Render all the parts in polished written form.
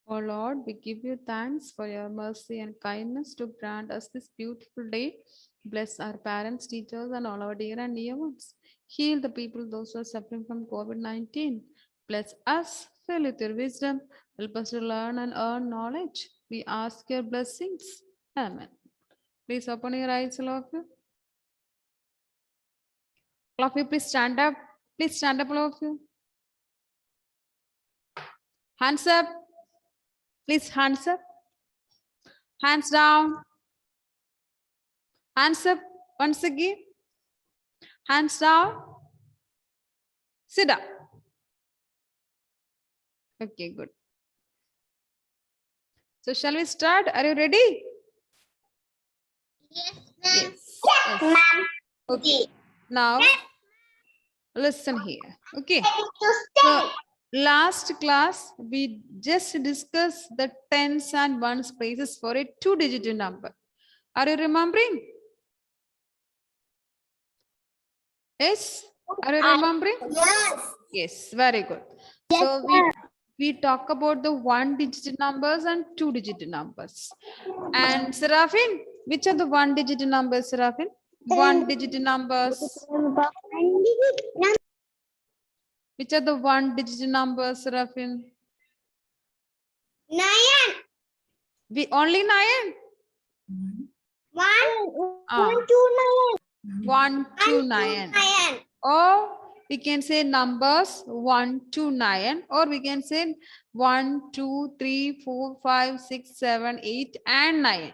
O Lord, we give you thanks for your mercy and kindness to grant us this beautiful day. Bless our parents, teachers, and all our dear and near ones. Heal the people, those who are suffering from COVID 19. Bless us, fill with your wisdom. Help us to learn and earn knowledge. We ask your blessings. Amen. Please open your eyes, all of you. All of you, please stand up. Please stand up, all of you. Hands up. Please, hands up. Hands down. Hands up once again. Hands down. Sit up. Okay, good. So shall we start? Are you ready? Yes, ma'am. Yes. Yes. Okay. Now listen here. Okay. So last class we just discussed the tens and ones places for a two-digit number. Are you remembering? Yes. Are you remembering? Yes. Yes. Very good. So we talk about the one-digit numbers and two-digit numbers. And Serafin, which are the one-digit numbers, Serafin? One-digit numbers. Which are the one-digit numbers, Serafin? 9. We only 9? 1, Ah. 1, 2, 9. 1 to 9. Or we can say numbers 1 to 9, or we can say 1, 2, 3, 4, 5, 6, 7, 8, and 9.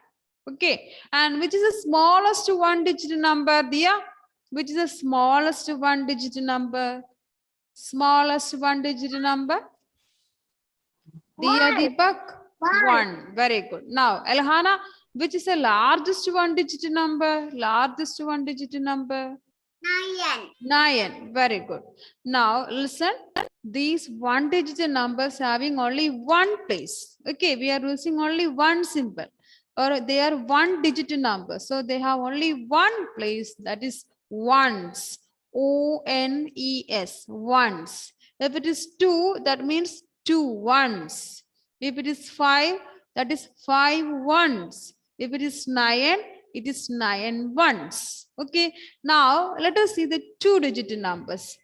Okay. And which is the smallest one-digit number, Dia? Which is the smallest one-digit number? Smallest one-digit number? Dia Deepak? 1. Very good. Now, Elhana, which is the largest one-digit number? Largest one-digit number? 9. 9. Very good. Now, listen. These one-digit numbers having only one place. Okay, we are using only one symbol. Or they are one-digit numbers. So, they have only one place, that is ones. O-N-E-S. Ones. If it is 2, that means 2 ones. If it is 5, that is 5 ones. If it is 9, it is 9 ones. Okay. Now let us see the two-digit numbers.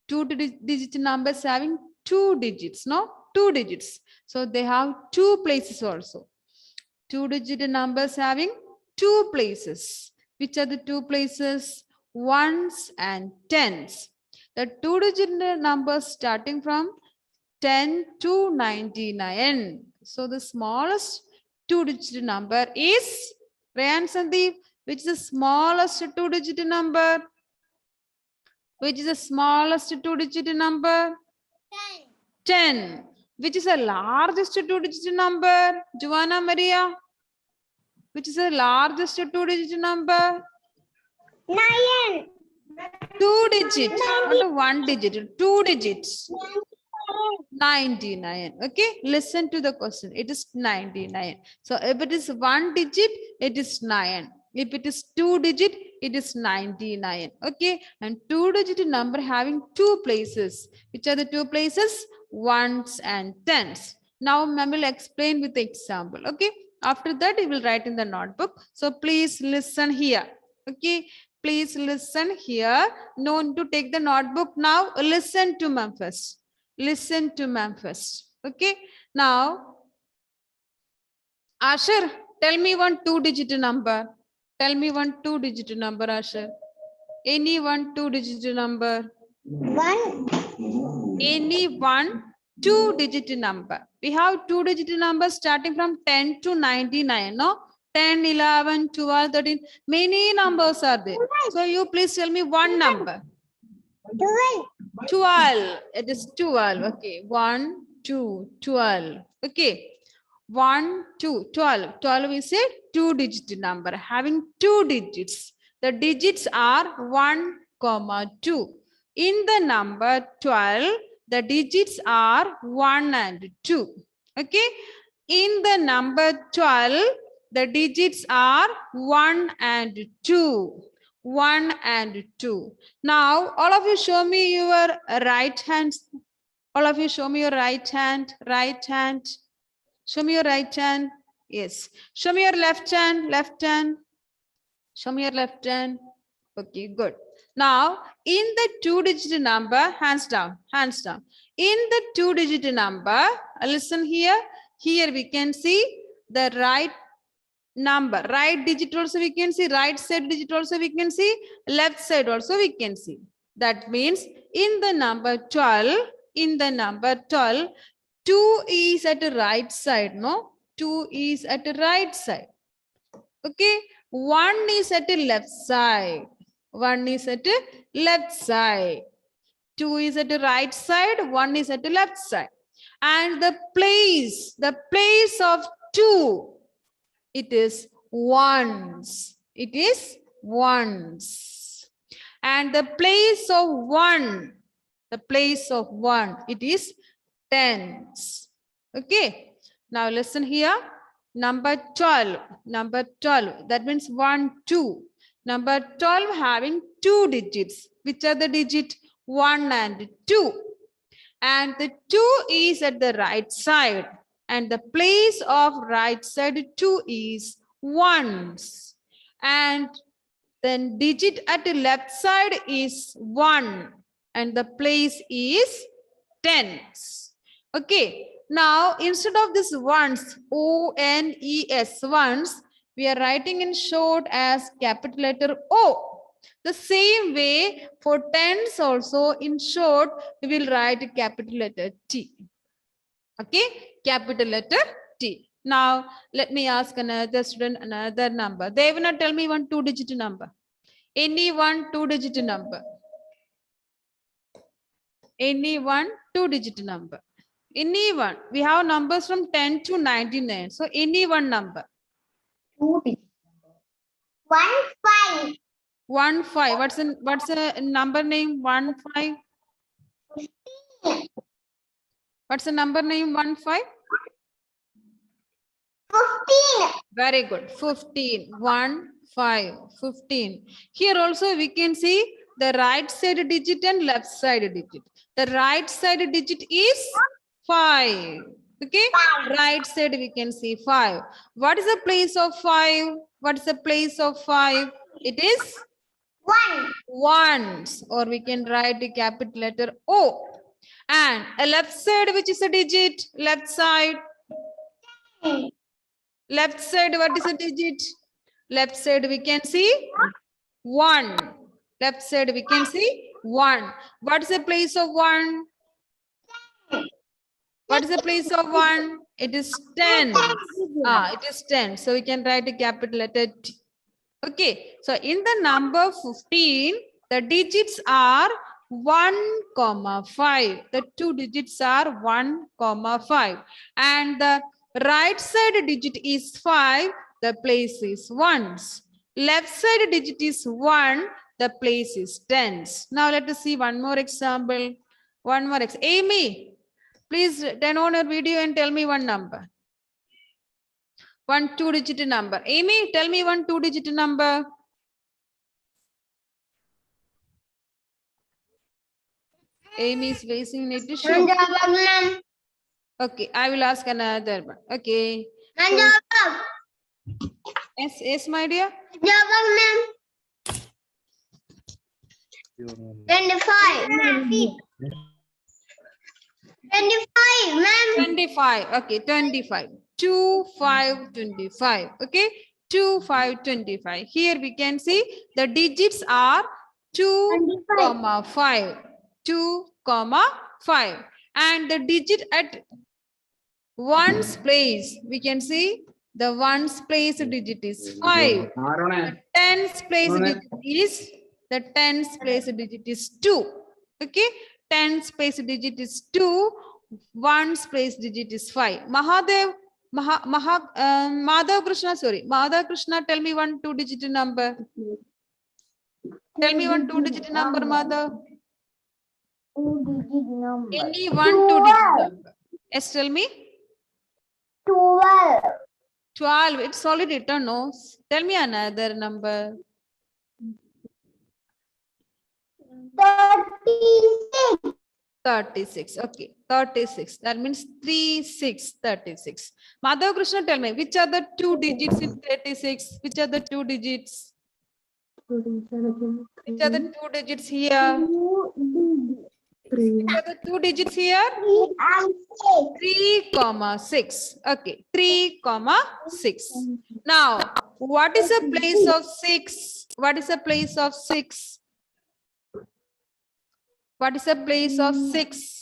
Two-digit numbers having 2 digits. No, 2 digits. So they have 2 places also. Two-digit numbers having 2 places. Which are the 2 places? Ones and tens. The two-digit numbers starting from 10 to 99. So the smallest two-digit number is Rayan Sandeep. Which is the smallest two-digit number? Which is the smallest two-digit number? 10. Which is the largest two-digit number? Joanna Maria. Which is the largest two-digit number? 9. 2 digit, not a 1 digit, 2 digits. 99. Okay, listen to the question. It is 99. So if it is 1 digit, it is 9. If it is 2 digit, it is 99. Okay, and 2-digit number having 2 places. Which are the 2 places? Ones and tens. Now ma'am will explain with the example. Okay, after that you will write in the notebook. So please listen here. Okay, please listen here. No need to take the notebook now. Listen to ma'am first. Listen to ma'am first. Okay. Now, Asher, tell me one two-digit number. Tell me one two-digit number, Asher. Any one two-digit number. 1. Any one two-digit number. We have two-digit numbers starting from 10 to 99. No? 10, 11, 12, 13. Many numbers are there. So you please tell me one number. 12. 12. It is 12. Okay. 1, 2, 12. Okay. 1, 2, 12. 12 is a two-digit number having 2 digits. The digits are 1, 2. In the number 12, the digits are 1 and 2. Okay. In the number 12, the digits are 1 and 2. 1 and 2. Now, all of you show me your right hand. All of you show me your right hand. Right hand. Show me your right hand. Yes. Show me your left hand. Left hand. Show me your left hand. Okay, good. Now, in the two-digit number, hands down, hands down. In the two-digit number, listen here. Here we can see the right number, right digit also we can see, right side digit also we can see, left side also we can see. That means in the number 12, 2 is at the right side, no? 2 is at the right side. Okay, 1 is at the left side. 1 is at the left side. 2 is at the right side, 1 is at the left side. And the place of 2, it is ones. It is ones. And the place of 1, it is tens. Okay. Now listen here. Number 12. That means 1, 2. Number 12 having 2 digits. Which are the digit? 1 and 2. And the 2 is at the right side. And the place of right side 2 is ones. And then digit at the left side is 1. And the place is tens. Okay. Now, instead of this ones, O-N-E-S, ones, we are writing in short as capital letter O. The same way for tens also in short, we will write capital letter T. Okay, capital letter T. Now, let me ask another student another number. They will not tell me one two-digit number. Any one two-digit number. Any one two-digit number. Any one. We have numbers from 10 to 99. So, any one number. 1, 5. 1, 5. What's the number name? 1, 5. What's the number name? 1, 5. 15. Very good. 15. 1, 5, 15. Here also we can see the right side digit and left side digit. The right side digit is 5. Okay. Right side we can see 5. What is the place of 5? What is the place of 5? It is 1. ones, or we can write the capital letter O. And a left side, which is a digit? Left side. Left side, what is a digit? Left side we can see 1. Left side we can see 1. What is the place of 1? What is the place of 1? It is 10. It is 10. So we can write a capital letter T. Okay. So in the number 15, the digits are 1, 5. The two digits are 1, 5. And the right side digit is 5. The place is ones. Left side digit is 1. The place is tens. Now let us see one more example. Amy, please turn on your video and tell me one number. One two-digit number. Amy, tell me one two-digit number. Amy is facing net issue. Okay, I will ask another one. Okay. Yes, my dear. 25. 25, ma'am. 25. Okay, 25. 2, 5, 25. Okay, 2, 5, 25. Here we can see the digits are 2, 5. 2, 5. And the digit at ones place, we can see the ones place digit is 5. The tens place digit is 2. Okay, tens place digit is 2. Ones place digit is 5. Madhav Krishna, tell me one two-digit number. Tell me one two-digit number, Madhav. Any one two-digit number. Yes, tell me. 12. 12. It's already written, no? Tell me another number. 36. 36. Okay. 36. That means 3, 6, 36. Madhav Krishna, tell me, which are the two digits in 36? Which are the two digits? Which are the two digits here? Which are the two digits here? 3, 6. Okay, 3, 6. Now, what is the place of 6? What is the place of 6? What is the place of 6?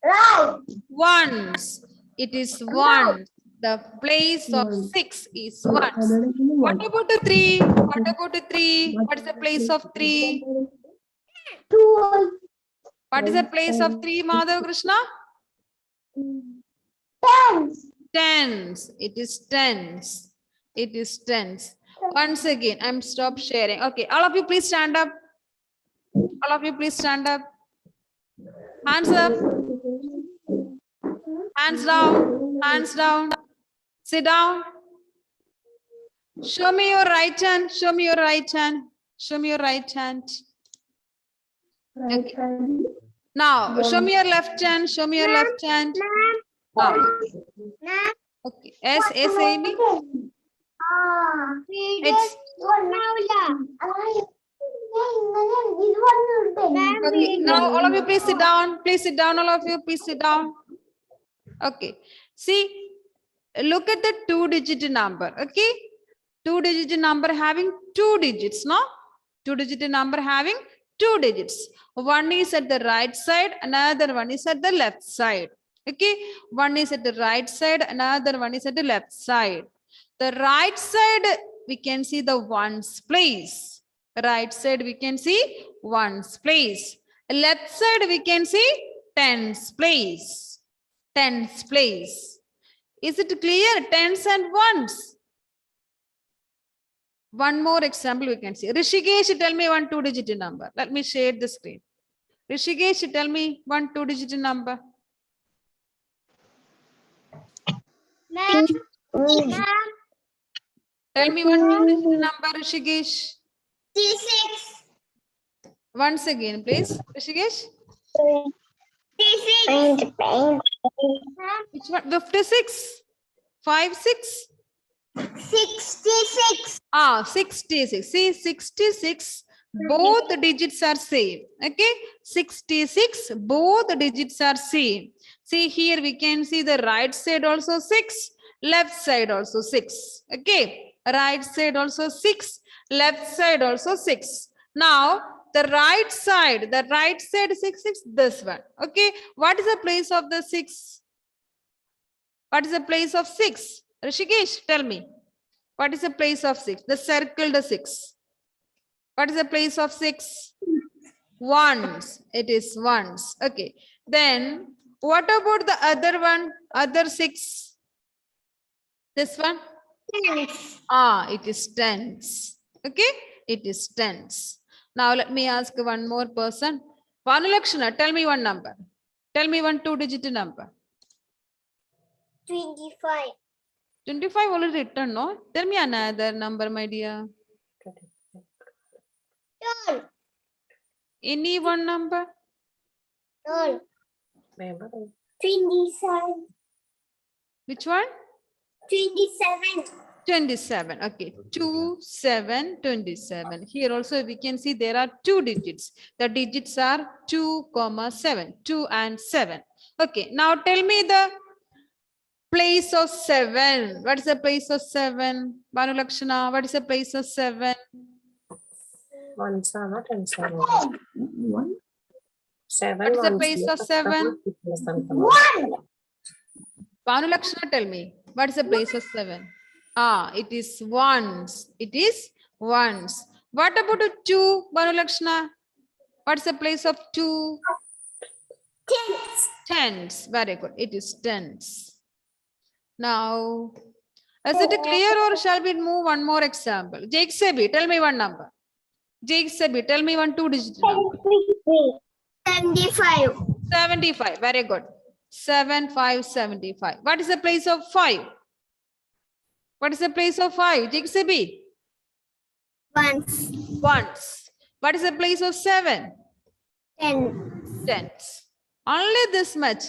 Right. Ones. It is one. The place of 6 is ones. What about the 3? What about the 3? What is the place of 3? Two. What is the place of 3, Madhav Krishna? Tens. Tens. It is tens. It is tens. Once again, I'm stop sharing. Okay, all of you please stand up. All of you please stand up. Hands up. Hands down. Hands down. Sit down. Show me your right hand. Show me your right hand. Show me your right hand. Okay. Now, show me your left hand. Show me your left hand. Ah, okay. S, Amy. It's okay. Now, all of you please sit down. Please sit down. All of you please sit down. Okay. See, look at the two-digit number. Okay. Two-digit number having two digits. No, two-digit number having two digits. One is at the right side. Another one is at the left side. Okay. One is at the right side. Another one is at the left side. The right side, we can see the ones place. Right side, we can see ones place. Left side, we can see tens place. Tens place. Is it clear? Tens and ones. One more example we can see. Rishikesh, tell me one two-digit number. Let me share the screen. Rishikesh, tell me one two-digit number. Ma'am. Tell me one two-digit number, Rishikesh. 36. Once again, please. Rishikesh. 36. Which one? 56? 56? 66. 66. See, 66. Both digits are same. Okay. 66. Both digits are same. See, here we can see the right side also 6. Left side also 6. Okay. Right side also 6. Left side also 6. Now, the right side 6, 6, this one. Okay. What is the place of the 6? What is the place of 6? Rishikesh, tell me. What is the place of 6? The circled 6. What is the place of 6? Ones. It is ones. Okay. Then, what about the other one? Other 6? This one? Tens. It is tens. Okay. It is tens. Now, let me ask one more person. Vanulakshana, tell me one number. Tell me one two-digit number. 25. 25 already written, no? Tell me another number, my dear. 12. Any one number? 12. 27. Which one? 27. 27. Okay. 2, 7, 27. Here also we can see there are two digits. The digits are 2, 7. 2 and 7. Okay. Now tell me the place of 7. What is the place of 7? Banu Lakshana, what is the place of 7? 1 7 and 7. 7 What is the ones. place of 7? 1. Banu Lakshana, tell me. What is the place of 7? It is ones. It is ones. What about a 2, Banu Lakshana? What is the place of 2? Tens. Tens. Very good. It is tens. Now, is it clear or shall we move one more example? Jake Sebi, tell me one number. Jake Sebi, tell me one two-digit number. 75. 75. Very good. 7, 5, 75. What is the place of 5? What is the place of 5? Jake Sebi? Once. Ones. What is the place of 7? 10. tens. Only this much.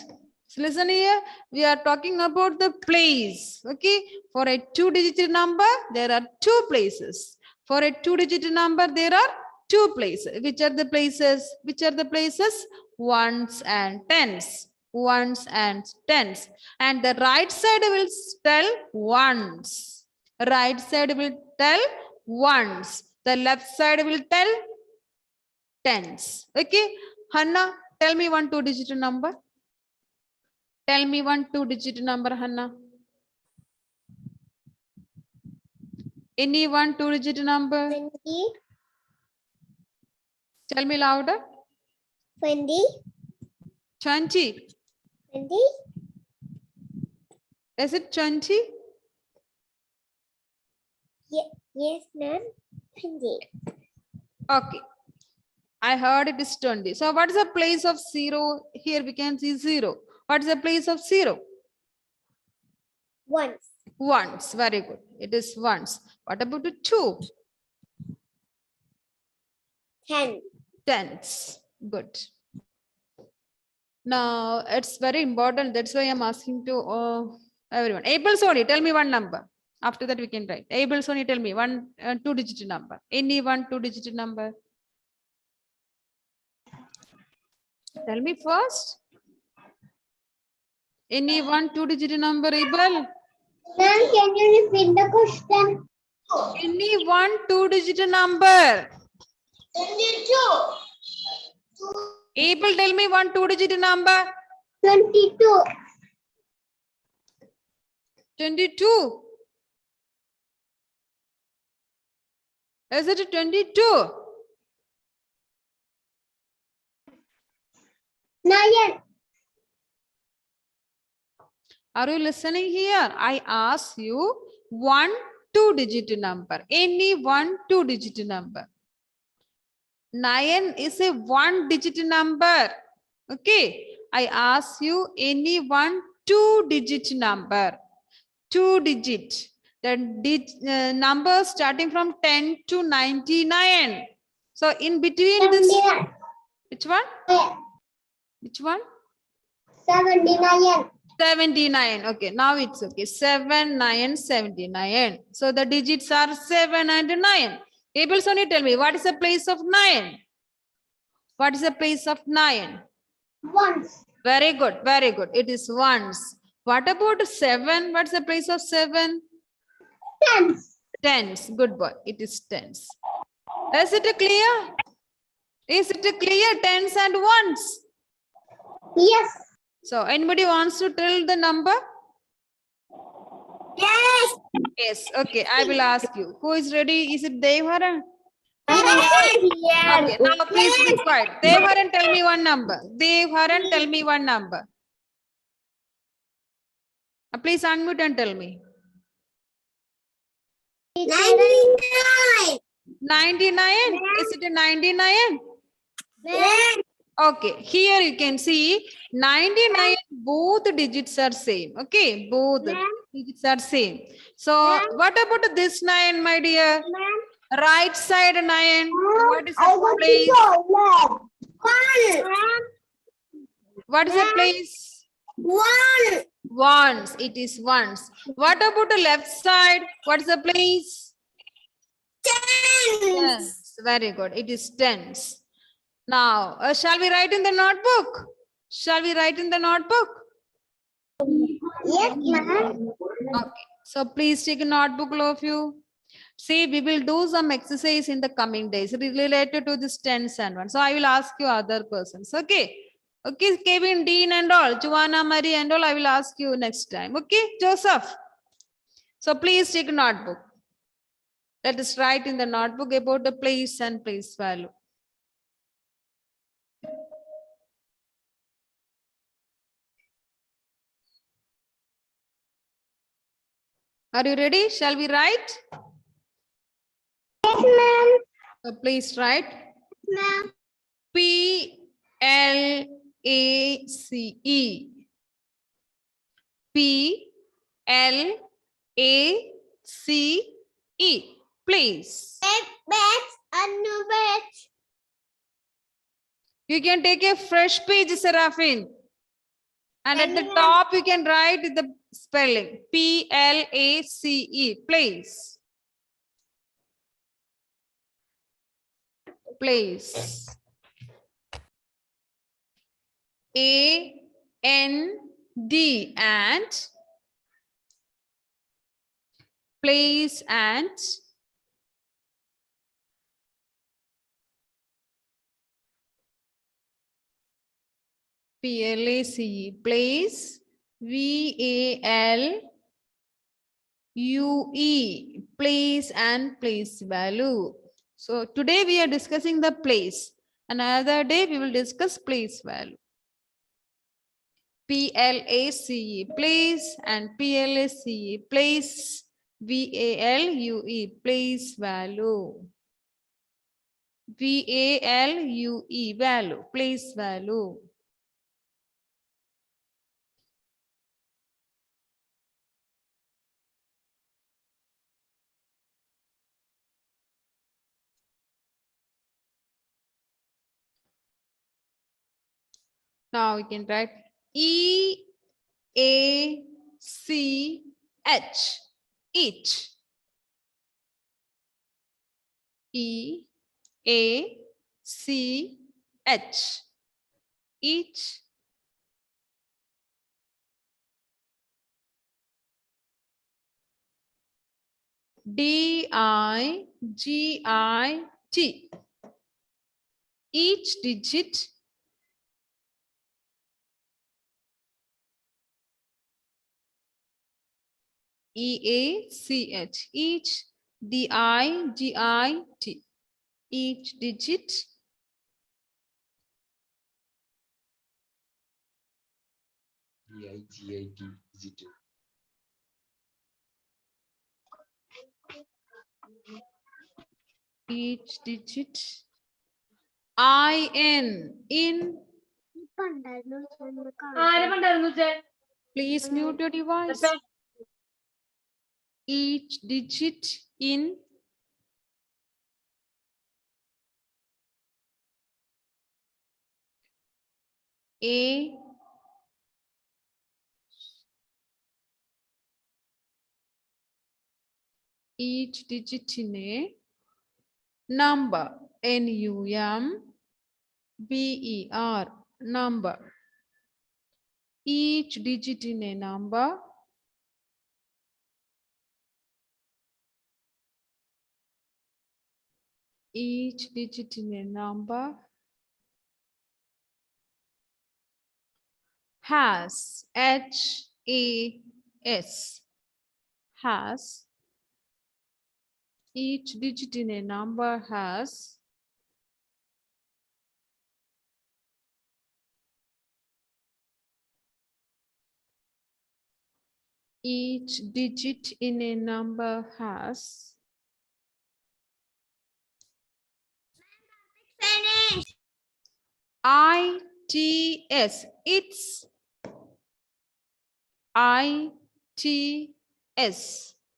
So listen here, we are talking about the place. Okay, for a 2-digit number, there are 2 places. For a 2-digit number, there are 2 places. Which are the places? Which are the places? Ones and tens. Ones and tens. And the right side will tell ones. Right side will tell ones. The left side will tell tens. Okay, Hannah, tell me one 2-digit number. Tell me one 2-digit number, Hannah. Any one 2-digit number? 20, Tell me louder. 20, 20. 20, Is it 20? yes, ma'am, 20. Okay. I heard it is 20. So what is the place of 0? Here we can see 0. What is the place of 0? Once, Ones. Very good. It is ones. What about the 2? 10, Tens. Good. Now it's very important. That's why I'm asking to everyone. Able Sony, tell me one number. After that we can write. Able Sony, tell me one 2-digit number. Any one 2-digit number. Tell me first. Any one 2-digit number, Able? ma'am, can you repeat the question? Any one 2-digit number. 22, Able, tell me one 2-digit number. 22, 22. Is it 22? 9, Are you listening here? I ask you one 2-digit number. Any one 2-digit number. 9 is a 1-digit number. Okay. I ask you any one 2-digit number. 2-digit. The number starting from 10 to 99. So in between this, 79, which one? Which one? 79, 79. Okay, now it's okay. 7, 9, 79. So the digits are 7 and 9. Able Sony, tell me what is the place of 9? What is the place of 9? once, Very good, very good. It is ones. What about 7? What's the place of 7? tens, Tens. Good boy. It is tens. Is it clear? Is it clear? Tens and ones. yes, So anybody wants to tell the number? yes, Yes. Okay. I will ask you. Who is ready? Is it Devharan? yes, Okay. Now please be quiet. Devharan, tell me one number. Devharan, tell me one number. Please unmute and tell me. 99, 99. Is it a 99? yes, Okay. Here you can see 99. Both digits are same. Okay. Both digits are same. So what about this 9, my dear? Right side 9. What is the place? What is the place? One, Ones. It is ones. What about the left side? What is the place? tens, Tens. Very good. It is tens. Now, shall we write in the notebook? Shall we write in the notebook? yes, ma'am. Okay. So please take a notebook, all of you. See, we will do some exercise in the coming days related to this tens and ones. So I will ask you other persons. Okay. Okay, Kevin, Dean and all, Joanna, Marie and all, I will ask you next time. Okay, Joseph. So please take a notebook. Let us write in the notebook about the place and place value. Are you ready? Shall we write? Yes, ma'am. So please write Ma'am. PLACE. PLACE. Please. Batch and no batch. You can take a fresh page, Seraphine. And at the Yes. top, you can write the spelling. Place. Place. Place. A-N-D and place and P-L-A-C-E. Place. V-A-L-U-E. Place and place value. So today we are discussing the place. Another day we will discuss place value. P-L-A-C-E. Place and P-L-A-C-E. Place. V-A-L-U-E. Place value. V-A-L-U-E. Value. Place value. Now we can write E-A-C-H. Each. E-A-C-H. Each. D-I-G-I-T. Each digit. E-A-C-H. Each. D-I-G-I-T. Each digit. DIGIT digit. Each digit. I-N. In. Please mute your device. Each digit in. A. Each digit in a number. N-U-M-B-E-R. Number. Each digit in a number. Each digit in a number has. H-A-S. Has. Each digit in a number has. Each digit in a number has. I-T-S. It's. I-T-S.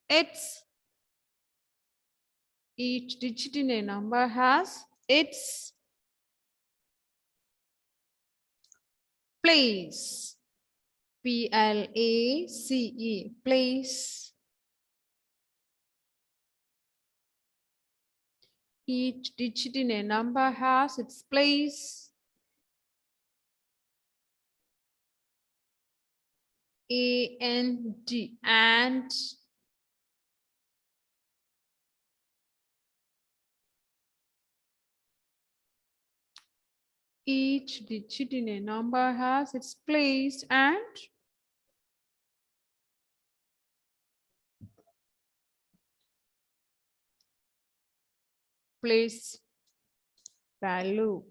It's. Each digit in a number has its place. P-L-A-C-E. Place. Each digit in a number has its place. A-N-D. And. Each digit in a number has its place and. Place value.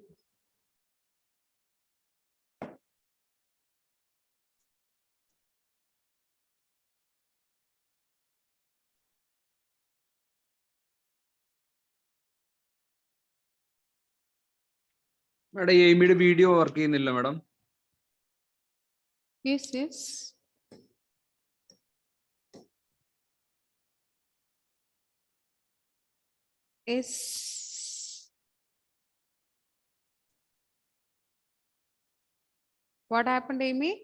Madam, Amy's video work ചെയ്യുന്നില്ല madam. Yes, yes. Yes. What happened, Amy?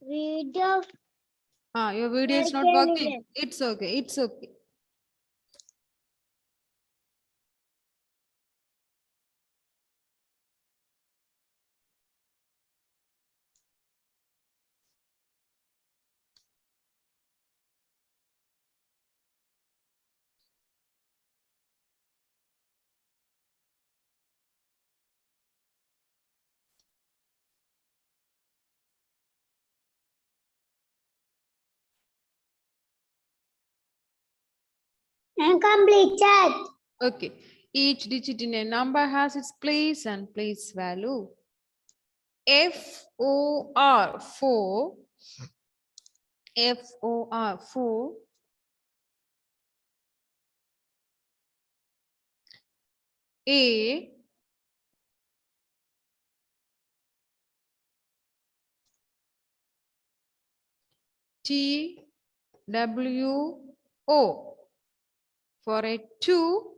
Video. Your video is not Working working. again. It's okay. It's okay. Completed. Okay. Each digit in a number has its place and place value. FOR 4. FOR 4. A. T. W. O. For a 2.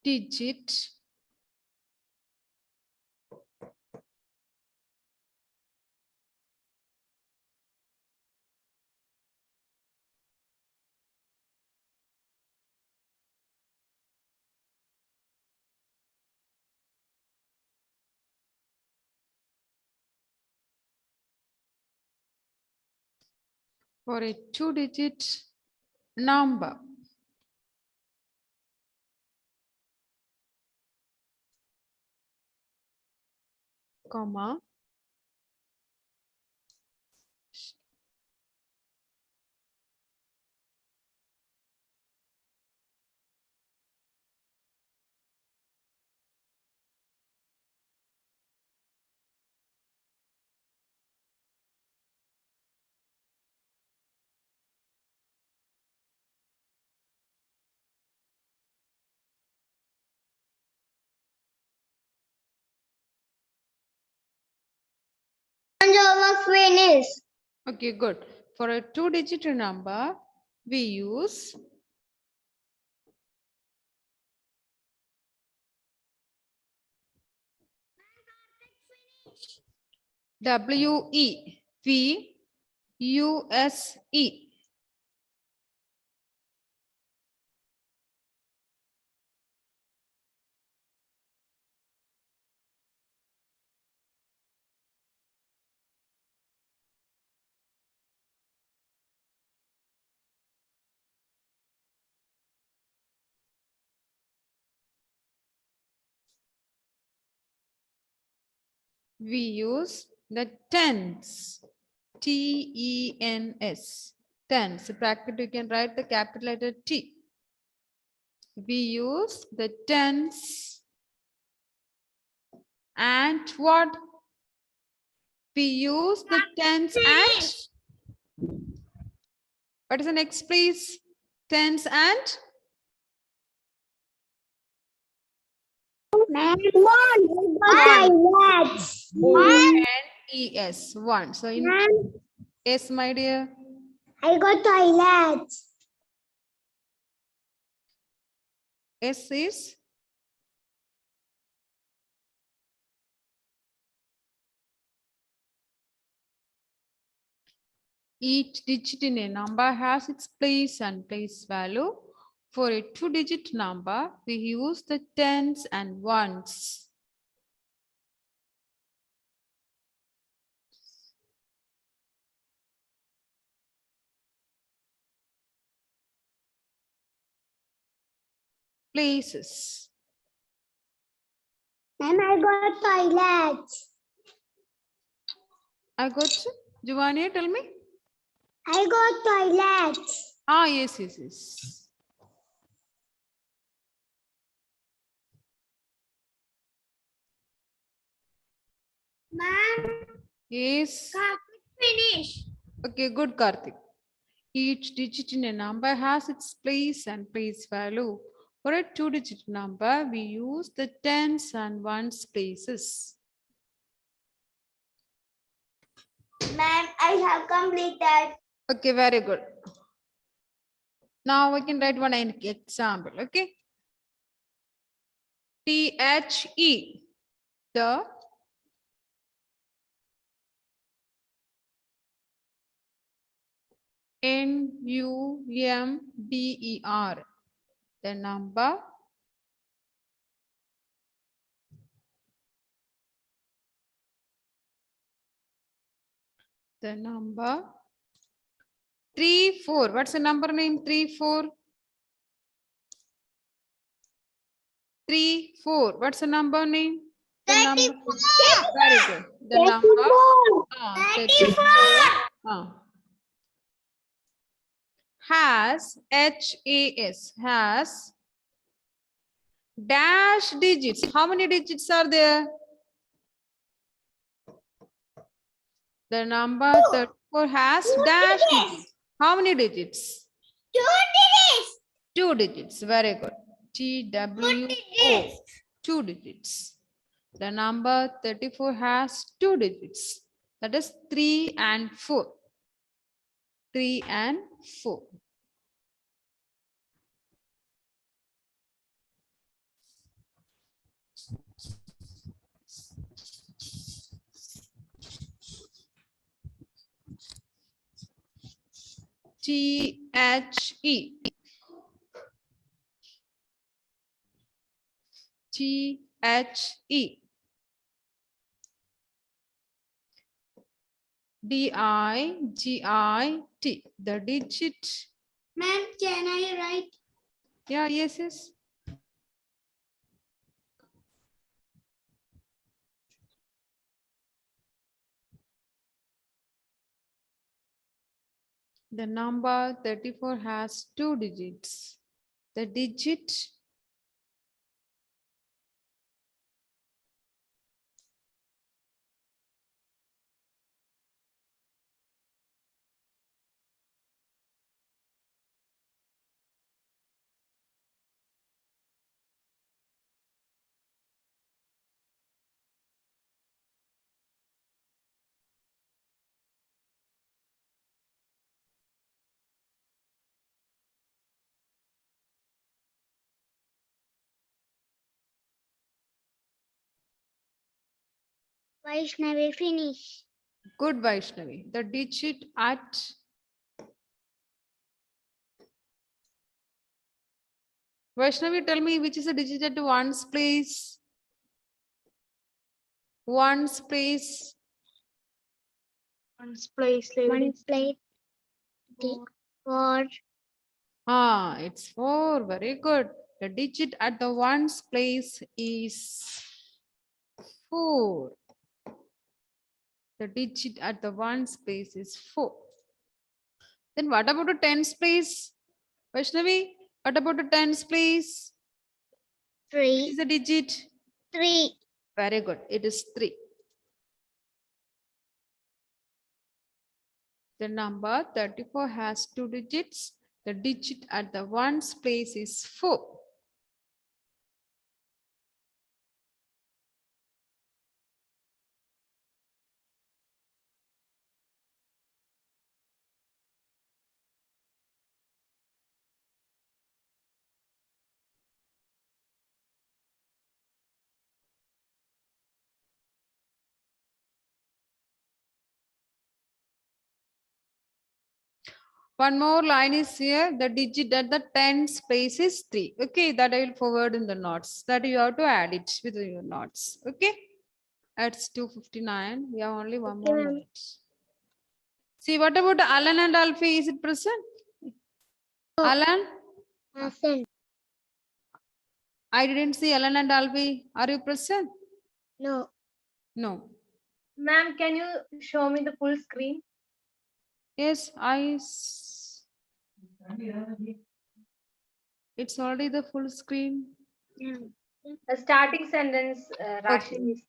Digit for a 2-digit number. Comma. And homework finished. Okay, good. For a 2-digit number, we use WE. VUSE. We use the tens. TENS. Tens. Bracket, you can write the capital letter T. We use the tens and what? We use the tens and what is the next, please? Tens and Toilets. ONES. One. So in Ma'am, yes, my dear. I got toilets. S is each digit in a number has its place and place value. For a 2-digit number, we use the tens and ones. Places. Ma'am, I got toilets. I got Giovanni, tell me. I got toilets. Yes. Ma'am, Yes. finish. Okay, good, Karthik. Each digit in a number has its place and place value. For a 2-digit number, we use the tens and ones places. Ma'am, I have completed. Okay, very good. Now we can write one example. Okay. THE, the NUMBER, the number. The number 34. What's the number name? 34. 34. What's the number name? The number. Very good. The number. 34. Has has dash digits. How many digits are there? The number 34 has dash digits. How many digits? 2 digits. 2 digits. Very good. TWO. 2 digits. The number 34 has 2 digits. That is 3 and 4. 3 and 4. THE. THE. DIGIT. The digit. Ma'am, can I write? Yeah, yes, yes. The number 34 has 2 digits. The digit. Vaishnavi, finish. Good, Vaishnavi. The digit at Vaishnavi, tell me which is the digit at ones place. Ones place. One place. One plate. 4. Ah, it's 4. Very good. The digit at the ones place is 4. The digit at the ones place is 4. Then what about the tens place? Vaishnavi, what about the tens place? What 3. is the digit? 3. Very good. It is 3. The number 34 has 2 digits. The digit at the ones place is 4. One more line is here. The digit at the tens place is 3. Okay, that I will forward in the notes. That you have to add it with your notes. Okay. That's 2:59. We have only one more Okay, ma'am. minute. See, what about Alan and Alfie? Is it present? Alan? Hassan. I didn't see Alan and Alfie. Are you present? No. No. Ma'am, can you show me the full screen? Yes, it's already the full screen. The starting sentence, Rashid is.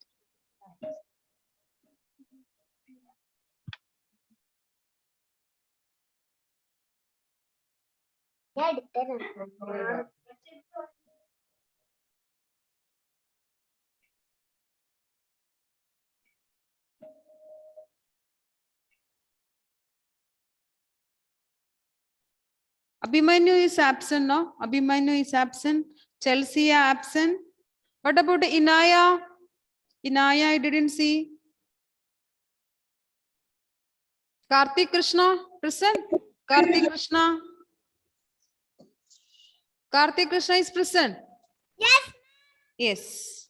Yeah, Abhimanyu is absent, no? Abhimanyu is absent. Chelsea absent. What about Inaya? Inaya, I didn't see. Karthik Krishna, present. Karthik Krishna. Karthik Krishna is present. Yes. Yes.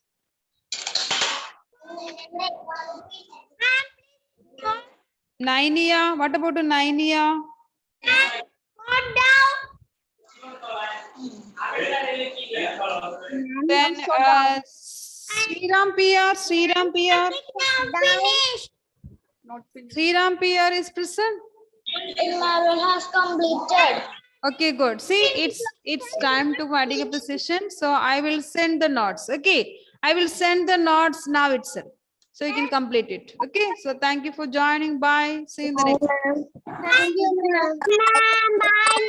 Nainia, what about Nainia? Put down. Then Sriram PR, Sriram PR. Finish. Not finished. Sriram PR is present. Marvel has completed. Okay, good. See, it's time to winding up the session. So I will send the notes. Okay, I will send the notes now itself. So you can complete it. Okay, so thank you for joining. Bye. See you in the next. Thank you, ma'am. Ma'am, bye.